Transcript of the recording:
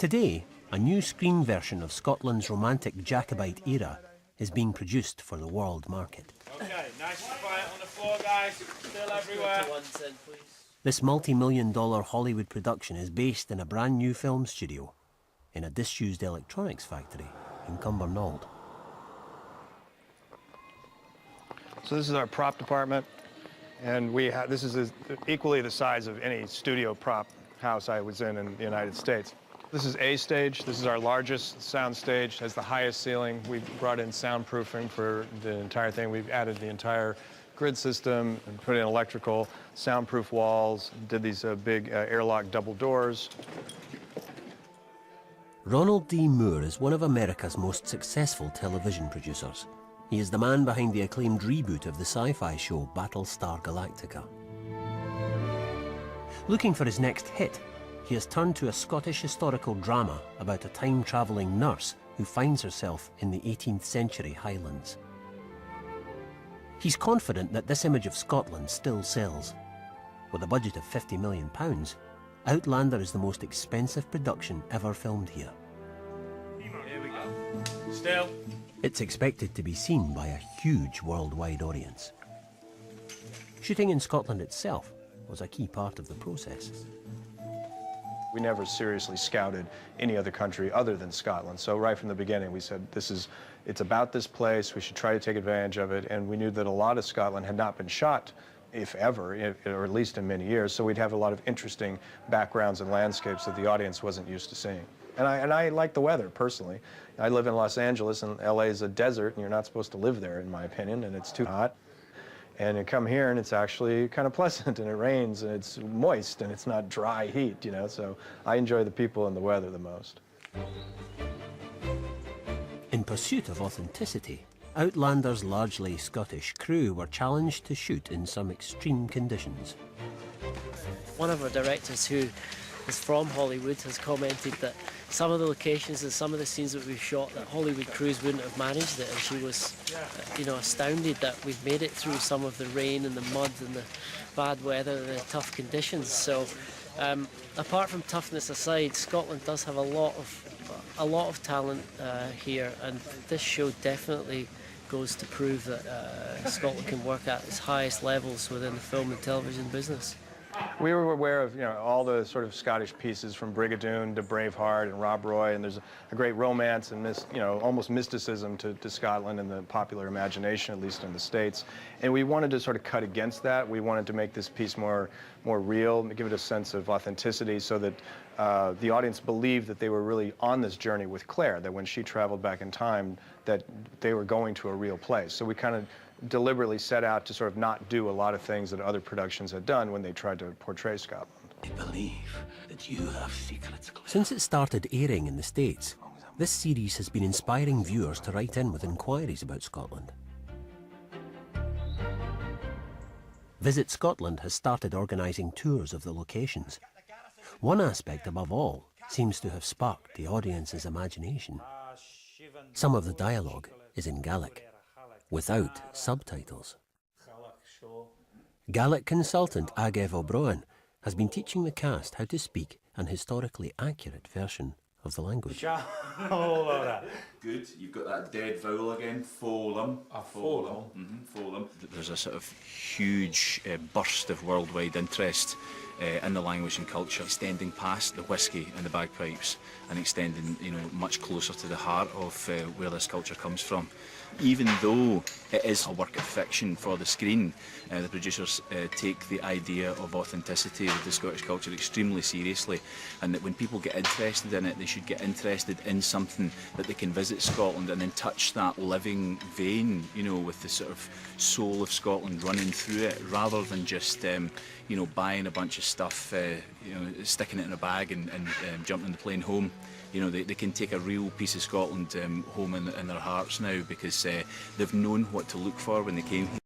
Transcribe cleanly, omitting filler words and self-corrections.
Today, a new screen version of Scotland's romantic Jacobite era is being produced for the world market. Okay, nice and quiet on the floor, guys. Still everywhere. This multi-million-dollar Hollywood production is based in a brand new film studio in a disused electronics factory in Cumbernauld. So this is our prop department, and this is equally the size of any studio prop house I was in the United States. This is A stage. This is our largest sound stage. Has the highest ceiling. We brought in soundproofing for the entire thing. We've added the entire grid system and put in electrical, soundproof walls, did these big airlock double doors. Ronald D. Moore is one of America's most successful television producers. He is the man behind the acclaimed reboot of the sci-fi show Battlestar Galactica. Looking for his next hit, he has turned to a Scottish historical drama about a time-travelling nurse who finds herself in the 18th century Highlands. He's confident that this image of Scotland still sells. With a budget of £50 million, Outlander is the most expensive production ever filmed here. Here we go. Still. It's expected to be seen by a huge worldwide audience. Shooting in Scotland itself was a key part of the process. We never seriously scouted any other country other than Scotland. So right from the beginning, we said, it's about this place, we should try to take advantage of it. And we knew that a lot of Scotland had not been shot, if ever, or at least in many years. So we'd have a lot of interesting backgrounds and landscapes that the audience wasn't used to seeing. And I like the weather, personally. I live in Los Angeles, and LA is a desert, and you're not supposed to live there, in my opinion, and it's too hot. And you come here, and it's actually kind of pleasant, and it rains, and it's moist, and it's not dry heat, you know? So I enjoy the people and the weather the most. In pursuit of authenticity, Outlander's largely Scottish crew were challenged to shoot in some extreme conditions. One of our directors, who is from Hollywood, has commented that some of the locations and some of the scenes that we've shot, that Hollywood crews wouldn't have managed it, and she was, astounded that we've made it through some of the rain and the mud and the bad weather and the tough conditions. So, apart from toughness aside, Scotland does have a lot of talent here, and this show definitely goes to prove that Scotland can work at its highest levels within the film and television business. We were aware of, all the sort of Scottish pieces from Brigadoon to Braveheart and Rob Roy, and there's a great romance and almost mysticism to Scotland in the popular imagination, at least in the States. And we wanted to sort of cut against that. We wanted to make this piece more real, give it a sense of authenticity, so that the audience believed that they were really on this journey with Claire, that when she traveled back in time, that they were going to a real place. So we kind of deliberately set out to sort of not do a lot of things that other productions had done when they tried to portray Scotland. I believe that you have secrets. Since it started airing in the States, this series has been inspiring viewers to write in with inquiries about Scotland. Visit Scotland has started organising tours of the locations. One aspect, above all, seems to have sparked the audience's imagination. Some of the dialogue is in Gaelic, without subtitles. Gaelic consultant Agev O'Brien has been teaching the cast how to speak an historically accurate version of the language. Good, you've got that dead vowel again, Folum. Folum. Folum. There's a sort of huge burst of worldwide interest in the language and culture, extending past the whisky and the bagpipes and extending, much closer to the heart of where this culture comes from. Even though it is a work of fiction for the screen, the producers take the idea of authenticity with the Scottish culture extremely seriously, and that when people get interested in it, they should get interested in something that they can visit Scotland and then touch that living vein, with the sort of soul of Scotland running through it, rather than just, buying a bunch of stuff, sticking it in a bag and jumping the plane home. They can take a real piece of Scotland home in their hearts now, because they've known what to look for when they came here.